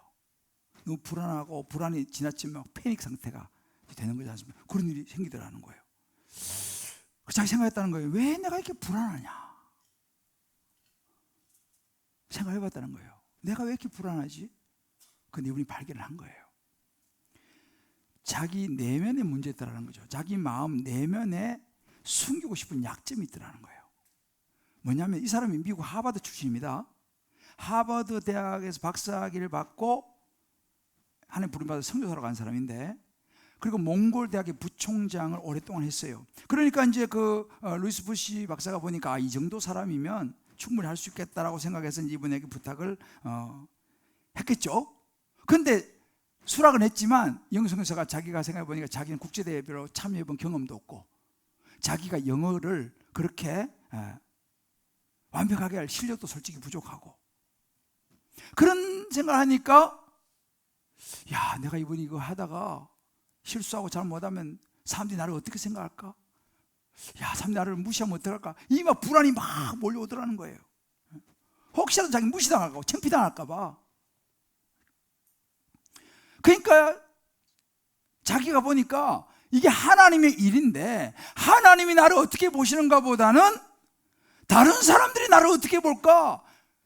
너무 불안하고 불안이 지나치면 패닉 상태가 되는 거지 않습니까? 그런 일이 생기더라는 거예요. 자기 생각했다는 거예요. 왜 내가 이렇게 불안하냐? 생각해봤다는 거예요. 내가 왜 이렇게 불안하지? 근데 이분이 발견을 한 거예요. 자기 내면의 문제였다는 거죠. 자기 마음 내면에 숨기고 싶은 약점이 있더라는 거예요. 뭐냐면 이 사람이 미국 하버드 출신입니다. 하버드 대학에서 박사학위를 받고 하나님 부름받아 선교사로 간 사람인데, 그리고 몽골 대학의 부총장을 오랫동안 했어요. 그러니까 이제 그 루이스 부시 박사가 보니까 이 정도 사람이면 충분히 할 수 있겠다라고 생각해서 이분에게 부탁을 했겠죠. 그런데 수락은 했지만 영성 교사가 자기가 생각해 보니까 자기는 국제대회로 참여해 본 경험도 없고 자기가 영어를 그렇게 완벽하게 할 실력도 솔직히 부족하고, 그런 생각을 하니까 야, 내가 이번에 이거 하다가 실수하고 잘못하면 사람들이 나를 어떻게 생각할까? 야, 사람들이 나를 무시하면 어떡할까? 이 막 불안이 막 몰려오더라는 거예요. 혹시라도 자기 무시당할까 봐, 창피당할까 봐. 그러니까 자기가 보니까 이게 하나님의 일인데 하나님이 나를 어떻게 보시는가 보다는 다른 사람들이 나를 어떻게 볼까?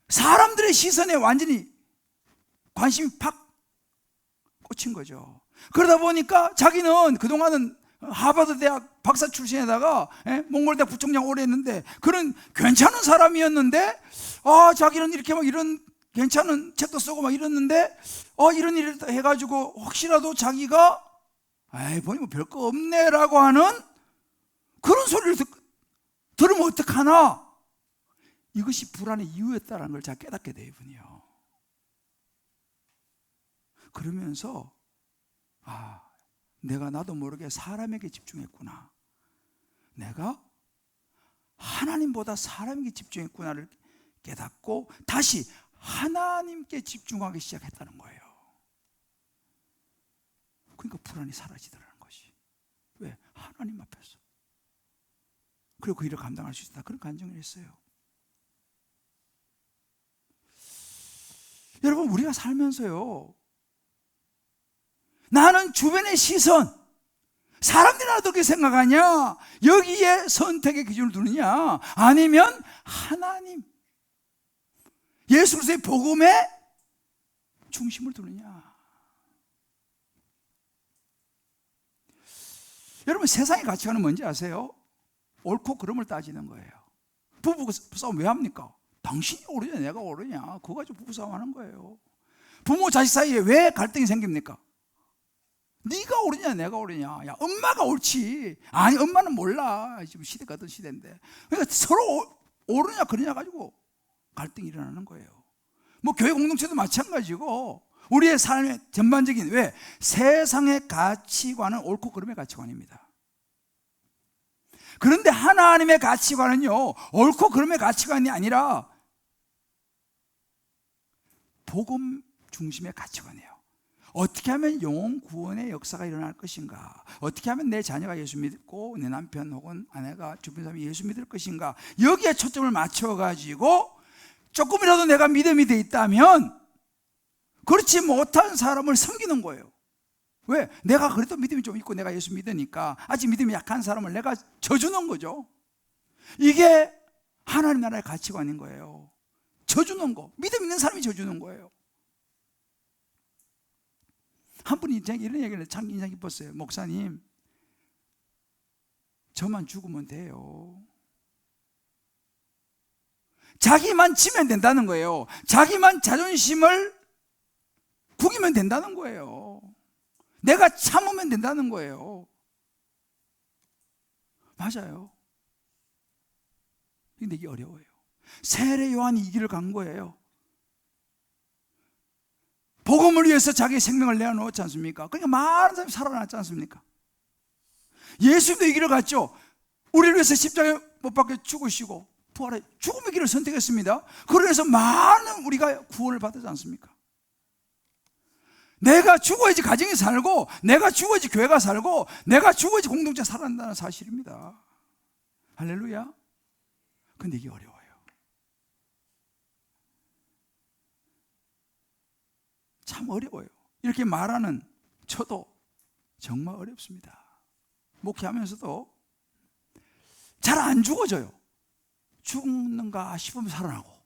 사람들의 시선에 완전히 관심이 팍 꽂힌 거죠. 그러다 보니까 자기는 그동안은 하버드 대학 박사 출신에다가 몽골 대학 부총장 오래 했는데 그런 괜찮은 사람이었는데, 자기는 이렇게 막 이런 괜찮은 책도 쓰고 막 이랬는데 이런 일을 해가지고 혹시라도 자기가 보니 뭐 별거 없네라고 하는 그런 소리를 들으면 어떡하나, 이것이 불안의 이유였다는 걸 제가 깨닫게 돼요, 이분이요. 그러면서 내가 나도 모르게 사람에게 집중했구나, 내가 하나님보다 사람에게 집중했구나를 깨닫고 다시 하나님께 집중하기 시작했다는 거예요. 그러니까 불안이 사라지더라는 것이. 왜? 하나님 앞에서. 그리고 그 일을 감당할 수 있다, 그런 간증을 했어요. 여러분, 우리가 살면서요, 나는 주변의 시선, 사람들이 나를 어떻게 생각하냐, 여기에 선택의 기준을 두느냐, 아니면 하나님, 예수 그리스도의 복음에 중심을 두느냐. 여러분, 세상의 가치관은 뭔지 아세요? 옳고 그름을 따지는 거예요. 부부 싸움 왜 합니까? 당신이 옳으냐 내가 옳으냐, 그거 가지고 부부싸움 하는 거예요. 부모 자식 사이에 왜 갈등이 생깁니까? 네가 옳으냐 내가 옳으냐. 야, 엄마가 옳지. 아니, 엄마는 몰라. 지금 시대가 어떤 시대인데. 그러니까 서로 옳으냐 그러냐 가지고 갈등이 일어나는 거예요. 뭐 교회 공동체도 마찬가지고 우리의 삶의 전반적인, 왜? 세상의 가치관은 옳고 그름의 가치관입니다. 그런데 하나님의 가치관은요, 옳고 그름의 가치관이 아니라 복음 중심의 가치관이에요. 어떻게 하면 영혼 구원의 역사가 일어날 것인가, 어떻게 하면 내 자녀가 예수 믿고 내 남편 혹은 아내가 주변 사람이 예수 믿을 것인가, 여기에 초점을 맞춰가지고 조금이라도 내가 믿음이 돼 있다면 그렇지 못한 사람을 섬기는 거예요. 왜? 내가 그래도 믿음이 좀 있고 내가 예수 믿으니까 아직 믿음이 약한 사람을 내가 져주는 거죠. 이게 하나님 나라의 가치관인 거예요. 져주는 거, 믿음 있는 사람이 져주는 거예요. 한 분이 제가 이런 얘기를 참 인상 깊었어요. 목사님, 저만 죽으면 돼요. 자기만 치면 된다는 거예요. 자기만 자존심을 구기면 된다는 거예요. 내가 참으면 된다는 거예요. 맞아요. 근데 이게 어려워요. 세례 요한이 이 길을 간 거예요. 복음을 위해서 자기의 생명을 내어놓았지 않습니까? 그러니까 많은 사람이 살아났지 않습니까? 예수님도 이 길을 갔죠. 우리를 위해서 십자가에 못 박혀 죽으시고 부활해 죽음의 길을 선택했습니다. 그래서 많은 우리가 구원을 받았지 않습니까? 내가 죽어야지 가정이 살고, 내가 죽어야지 교회가 살고, 내가 죽어야지 공동체 살아난다는 사실입니다. 할렐루야. 근데 이게 어려워요. 참 어려워요. 이렇게 말하는 저도 정말 어렵습니다. 목회하면서도 잘 안 죽어져요. 죽는가 싶으면 살아나고,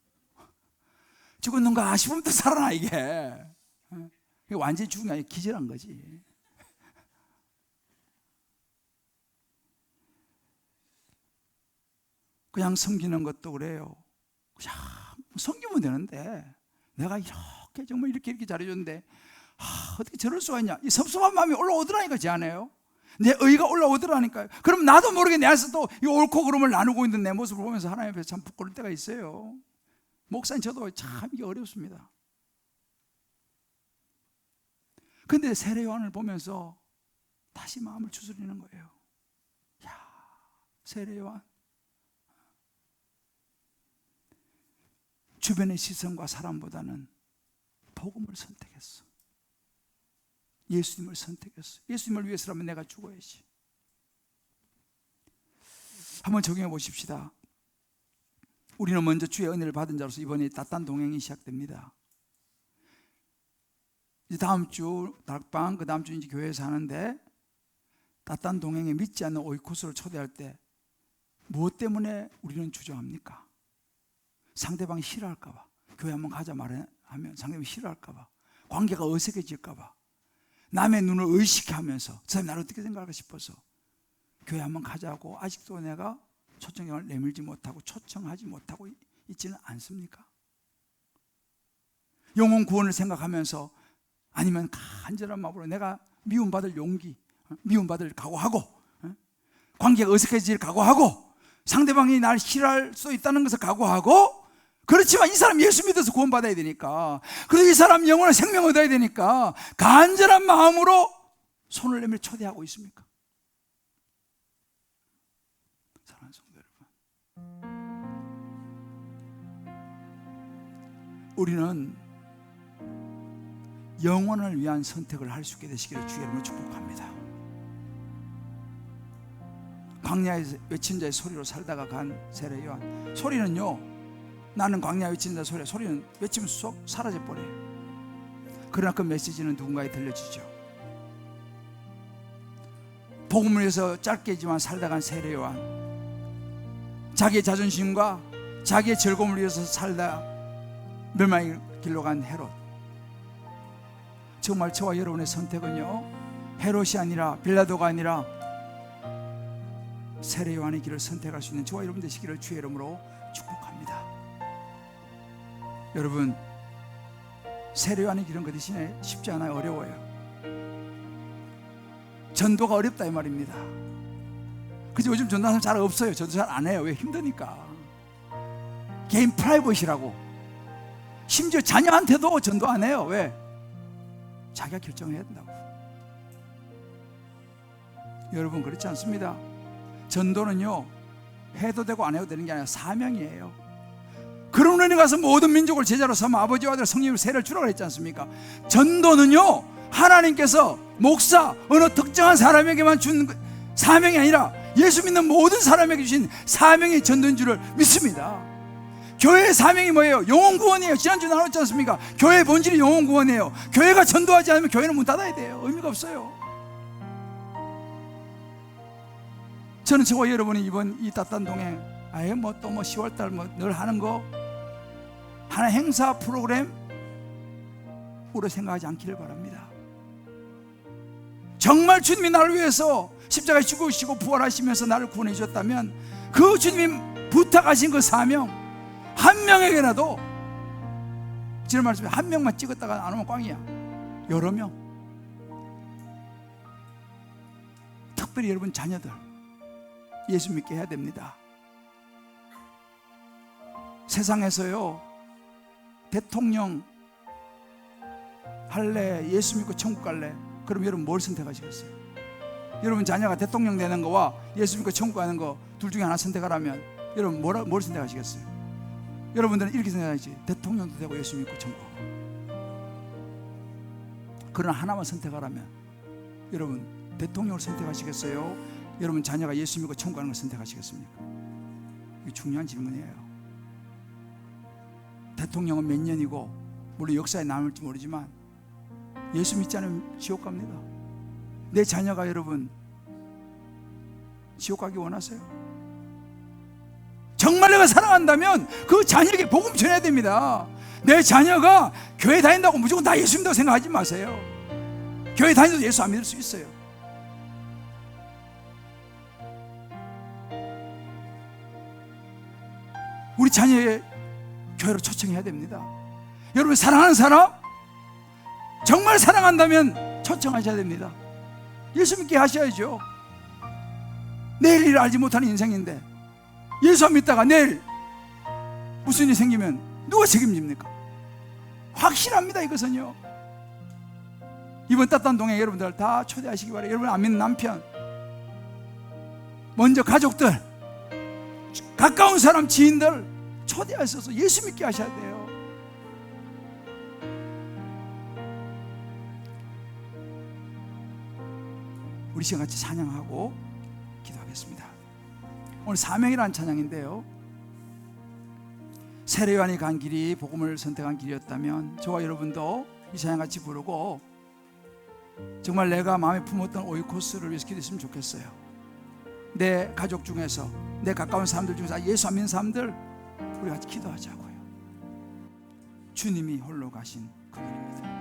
죽었는가 싶으면 또 살아나. 이게 완전히 죽은 게 아니라 기절한 거지. 그냥 섬기는 것도 그래요. 그냥 섬기면 되는데, 내가 이렇게 정말 이렇게 잘해줬는데 어떻게 저럴 수가 있냐, 이 섭섭한 마음이 올라오더라니까. 제 안에요. 내 의가 올라오더라니까요. 그럼 나도 모르게 내 안에서 또 이 옳고 그름을 나누고 있는 내 모습을 보면서 하나님 앞에서 참 부끄러울 때가 있어요. 목사님 저도 참 이게 어렵습니다. 근데 세례 요한을 보면서 다시 마음을 추스리는 거예요. 야, 세례 요한, 주변의 시선과 사람보다는 복음을 선택했어. 예수님을 선택했어. 예수님을 위해서라면 내가 죽어야지. 한번 적용해 보십시다. 우리는 먼저 주의 은혜를 받은 자로서 이번에 따단 동행이 시작됩니다. 이제 다음 주 다락방, 그 다음 주 이제 교회에서 하는데, 따단 동행에 믿지 않는 오이코스를 초대할 때 무엇 때문에 우리는 주저합니까? 상대방이 싫어할까봐, 교회 한번 가자 말하면 상대방이 싫어할까봐, 관계가 어색해질까봐, 남의 눈을 의식하면서 저 사람이 나를 어떻게 생각할까 싶어서 교회 한번 가자고 아직도 내가 초청장을 내밀지 못하고 초청하지 못하고 있지는 않습니까? 영혼 구원을 생각하면서, 아니면 간절한 마음으로 내가 미움받을 용기, 미움받을 각오하고, 관계가 어색해질 각오하고, 상대방이 날 싫어할 수 있다는 것을 각오하고, 그렇지만 이 사람 예수 믿어서 구원받아야 되니까, 그리고 이 사람 영혼의 생명 얻어야 되니까 간절한 마음으로 손을 내밀어 초대하고 있습니까? 사랑하는 성도 여러분, 우리는 영혼을 위한 선택을 할 수 있게 되시기를 주의 이름으로 축복합니다. 광야에서 외친 자의 소리로 살다가 간 세례 요한, 소리는요, 나는 광야 외친 자 소리는 외치면 쏙 사라져버려요. 그러나 그 메시지는 누군가에 들려지죠. 복음을 위해서 짧게지만 살다 간 세례 요한, 자기의 자존심과 자기의 즐거움을 위해서 살다 멸망의 길로 간 헤롯. 정말 저와 여러분의 선택은요, 헤롯이 아니라, 빌라도가 아니라 세례 요한의 길을 선택할 수 있는 저와 여러분 되시기를 주의 이름으로 축복합니다. 여러분, 세례 요한의 길은 그 대신에 쉽지 않아요. 어려워요. 전도가 어렵다 이 말입니다. 그죠? 요즘 전도하는 사람 잘 없어요. 저도 잘 안 해요. 왜? 힘드니까. 개인 프라이버시라고. 심지어 자녀한테도 전도 안 해요. 왜? 자기가 결정해야 된다고. 여러분, 그렇지 않습니다. 전도는요, 해도 되고 안 해도 되는 게 아니라 사명이에요. 그런 은혜 가서 모든 민족을 제자로 삼아 아버지와 아들 성령으로 세례를 주라고 했지 않습니까? 전도는요, 하나님께서 목사, 어느 특정한 사람에게만 준 사명이 아니라 예수 믿는 모든 사람에게 주신 사명이 전도인 줄을 믿습니다. 교회의 사명이 뭐예요? 영혼 구원이에요. 지난주 나눴지 않습니까? 교회의 본질이 영혼 구원이에요. 교회가 전도하지 않으면 교회는 문 닫아야 돼요. 의미가 없어요. 저는 저와 여러분이 이번 이 따단 동행, 아예 뭐 또 뭐 10월달 뭐 늘 하는 거 하나 행사 프로그램으로 생각하지 않기를 바랍니다. 정말 주님이 나를 위해서 십자가에 죽으시고 부활하시면서 나를 구원해 주셨다면, 그 주님이 부탁하신 그 사명, 한 명에게라도, 지난 말씀에 한 명만 찍었다가 안 오면 꽝이야. 여러 명, 특별히 여러분 자녀들 예수 믿게 해야 됩니다. 세상에서요, 대통령 할래, 예수 믿고 천국 갈래? 그럼 여러분 뭘 선택하시겠어요? 여러분 자녀가 대통령 되는 거와 예수 믿고 천국 가는 거 둘 중에 하나 선택하라면 여러분 뭘 선택하시겠어요? 여러분들은 이렇게 생각하지. 대통령도 되고 예수 믿고 천국 가고. 그러나 하나만 선택하라면 여러분 대통령을 선택하시겠어요? 여러분 자녀가 예수 믿고 천국 가는 걸 선택하시겠습니까? 이게 중요한 질문이에요. 대통령은 몇 년이고 물론 역사에 남을지 모르지만 예수 믿지 않으면 지옥 갑니다. 내 자녀가 여러분 지옥 가기 원하세요? 정말 내가 사랑한다면 그 자녀에게 복음 전해야 됩니다. 내 자녀가 교회 다닌다고 무조건 다 예수 믿는다고 생각하지 마세요. 교회 다니도 예수 안 믿을 수 있어요. 우리 자녀의 교회로 초청해야 됩니다. 여러분 사랑하는 사람, 정말 사랑한다면 초청하셔야 됩니다. 예수 믿게 하셔야죠. 내일 일을 알지 못하는 인생인데 예수 안 믿다가 내일 무슨 일이 생기면 누가 책임집니까? 확실합니다. 이것은요. 이번 따뜻한 동행 여러분들 다 초대하시기 바라요. 여러분 안 믿는 남편, 먼저 가족들, 가까운 사람, 지인들 초대하셔서 예수 믿게 하셔야 돼요. 우리 시간 같이 찬양하고 기도하겠습니다. 오늘 사명이라는 찬양인데요, 세례요한이 간 길이 복음을 선택한 길이었다면 저와 여러분도 이 찬양 같이 부르고 정말 내가 마음에 품었던 오이코스를 위해서 기도했으면 좋겠어요. 내 가족 중에서, 내 가까운 사람들 중에서 예수 안 믿는 사람들 우리 같이 기도하자고요. 주님이 홀로 가신 그 길입니다.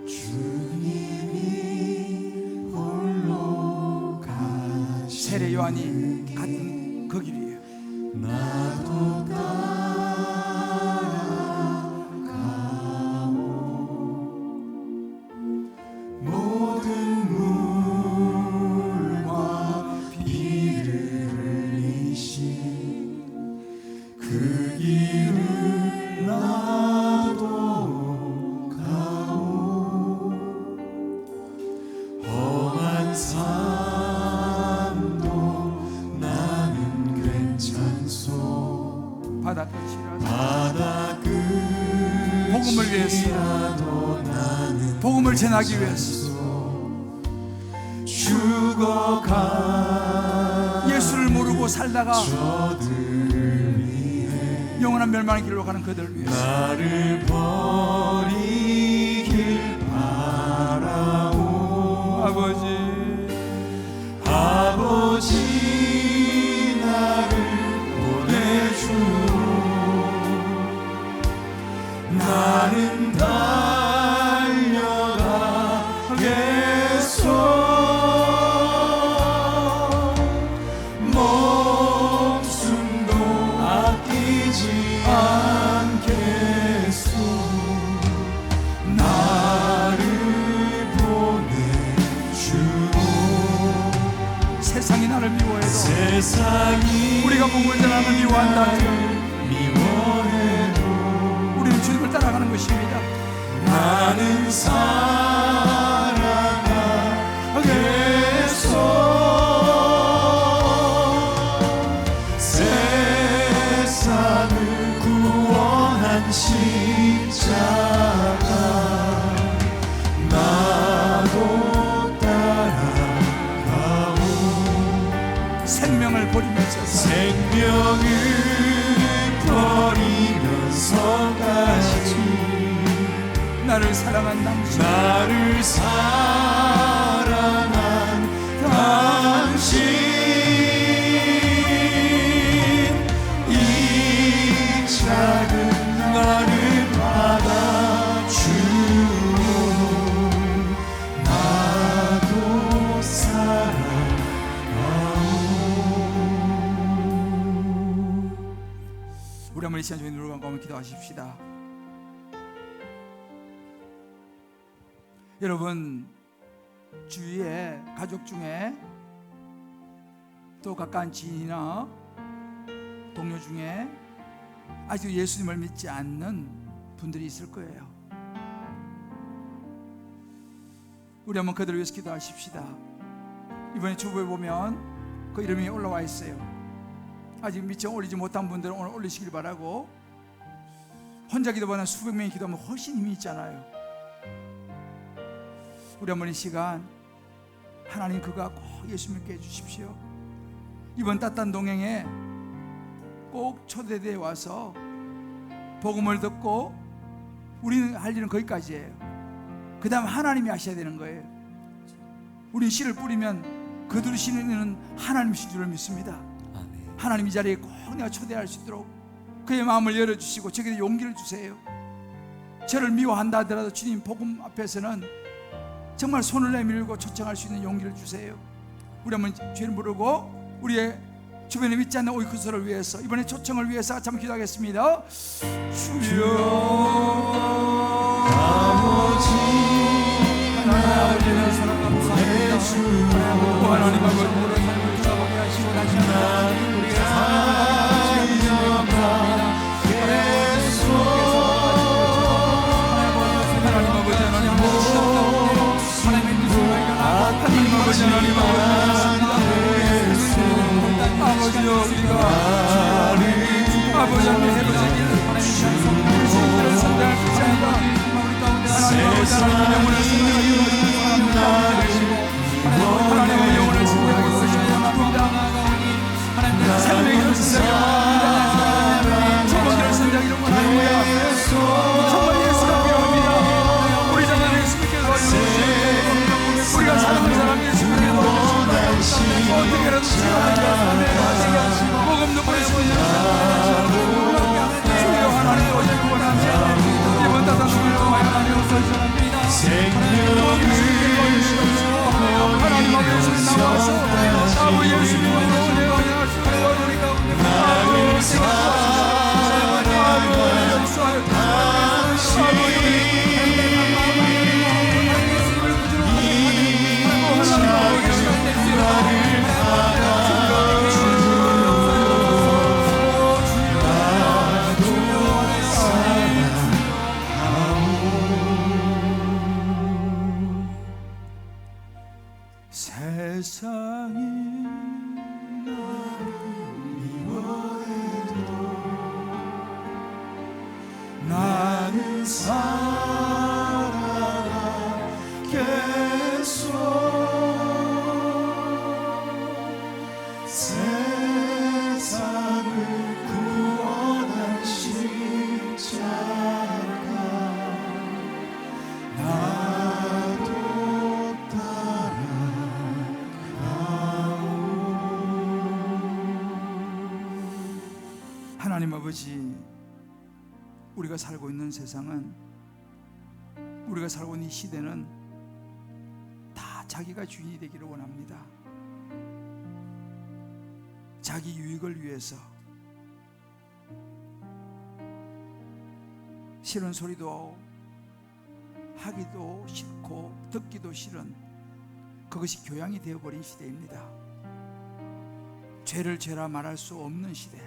주님이 홀로 가신 세례 요한이 갔던 그 길이에요. 나도 따라가오. 모든 물과 비를 흘리신 그 길을 나도 가오. 험한 산도 나는 괜찮소. 바다 끝이라도 바다 복음을 위해서, 끝이라도 나는 복음을 전하기 위해서 죽어가 예수를 모르고 살다가 저들을 위해 영원한 멸망의 길로 가는 그들 위해서 나를 버리길 바라오. 아버지 나를 보내주오. 나는 달려가겠소. 목숨도 아끼지 않겠소. 나를 보내주오. 세상이 나를 미워해도 세상이 우리가 복음을 전하는 미워한다. 미워해도 우리는 주님을 따라가는 것입니다. 나는 살아가겠소. 세상을 구원한 십자가 나도 따라가오. 생명을 버리면서 생명을 버리면서까지 나를 사랑한 당신, 나를 사랑한 당신, 이 작은 나를 받아주오. 나도 사랑하오. 시간 저희 눈을 감고 한번 기도하십시다. 여러분, 주위에 가족 중에 또 가까운 지인이나 동료 중에 아직 예수님을 믿지 않는 분들이 있을 거예요. 우리 한번 그들을 위해서 기도하십시다. 이번에 주보에 보면 그 이름이 올라와 있어요. 아직 미처 올리지 못한 분들은 오늘 올리시길 바라고. 혼자 기도보다는 수백 명이 기도하면 훨씬 힘이 있잖아요. 우리 한번 이 시간 하나님 그가 꼭 예수 믿게 해주십시오. 이번 따뜻한 동행에 꼭 초대되어 와서 복음을 듣고 우리는 할 일은 거기까지예요. 그 다음 하나님이 하셔야 되는 거예요. 우리 씨를 뿌리면 그들의 씨는 하나님이신 줄을 믿습니다. 하나님 이 자리에 꼭 내가 초대할 수 있도록 그의 마음을 열어주시고 저에게 용기를 주세요. 저를 미워한다 하더라도 주님 복음 앞에서는 정말 손을 내밀고 초청할 수 있는 용기를 주세요. 우리 한번 주님 부르고 우리의 주변에 믿지 않는 오이쿠스를 위해서 이번에 초청을 위해서 같이 한번 기도하겠습니다. 주여 아버지 하나님을 사랑하고 사랑합니다. 하나님 아버지 오늘 삶을 주셔보게 하시고 다시 한번 우리가 사랑하는 감사합니다. 하나님 아버지 하나님 아버지 하나님의 뜻을 하나님 아버지 하나님 아버지여 우리가 아버지 하나님 해보시길 하나님 주님들을 선대할 것이 아니라 하나님 아버지 하나님 영혼을 선대하기 하나님의 영혼을 선대하기 원합니다. 생명을 선대하기 원합니다. 조건들을 선대하기 원합니다. 정말 예수가 필요합니다. 우리 자녀를 예수 믿게 도와주시고 우리가 사랑하는 사람 예수 믿게 도와주시고 어떻게라도 지금 복음 듣고 예수 믿는 주여 하나님 오시기 원합니다. 이번 따뜻한 주님을 하나님 오시옵소서. 생명을 하나님 아버지 예수님 나와서 아버지 예수님으로 내어야 주여 우리 가운데 나를 세상이 나를 미워해도 나는 살아가겠소. 세상을 구원한 십자가 나도 하나님 아버지, 우리가 살고 있는 세상은, 우리가 살고 있는 이 시대는 다 자기가 주인이 되기를 원합니다. 자기 유익을 위해서 싫은 소리도 하기도 싫고 듣기도 싫은 그것이 교양이 되어버린 시대입니다. 죄를 죄라 말할 수 없는 시대.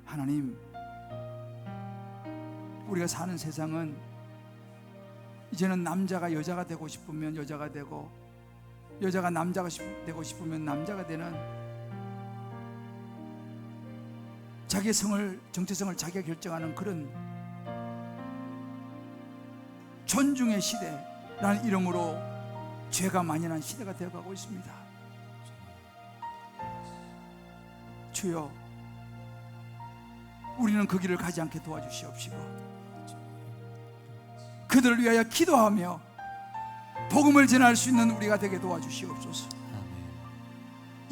하나님, 우리가 사는 세상은 이제는 남자가 여자가 되고 싶으면 여자가 되고 여자가 남자가 되고 싶으면 남자가 되는 자기의 성을, 정체성을 자기가 결정하는 그런 존중의 시대라는 이름으로 죄가 만연한 시대가 되어가고 있습니다. 주여, 우리는 그 길을 가지 않게 도와주시옵시고 그들을 위하여 기도하며 복음을 전할 수 있는 우리가 되게 도와주시옵소서.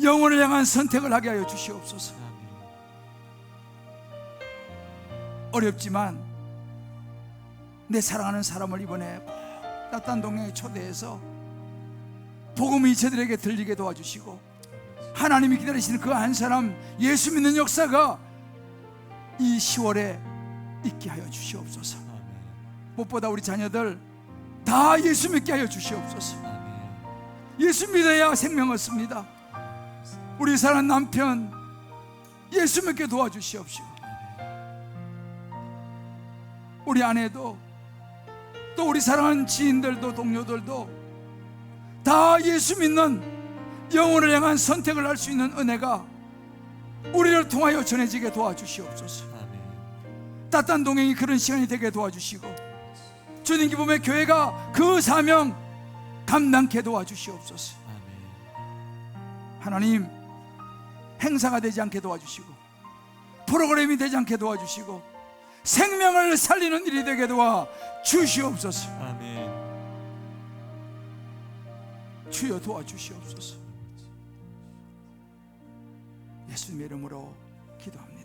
영혼을 향한 선택을 하게 하여 주시옵소서. 어렵지만 내 사랑하는 사람을 이번에 꼭 따뜻한 동행에 초대해서 복음이 저들에게 들리게 도와주시고 하나님이 기다리시는 그 한 사람 예수 믿는 역사가 이 10월에 있게 하여 주시옵소서. 무엇보다 우리 자녀들 다 예수 믿게 하여 주시옵소서. 예수 믿어야 생명 얻습니다. 우리 사랑하는 남편 예수 믿게 도와주시옵시고, 우리 아내도 또 우리 사랑하는 지인들도 동료들도 다 예수 믿는 영혼을 향한 선택을 할 수 있는 은혜가 우리를 통하여 전해지게 도와주시옵소서. 따뜻한 동행이 그런 시간이 되게 도와주시고, 주님 기쁨의 교회가 그 사명 감당케 도와주시옵소서. 하나님, 행사가 되지 않게 도와주시고 프로그램이 되지 않게 도와주시고 생명을 살리는 일이 되게 도와주시옵소서. 주여 도와주시옵소서. 예수님의 이름으로 기도합니다.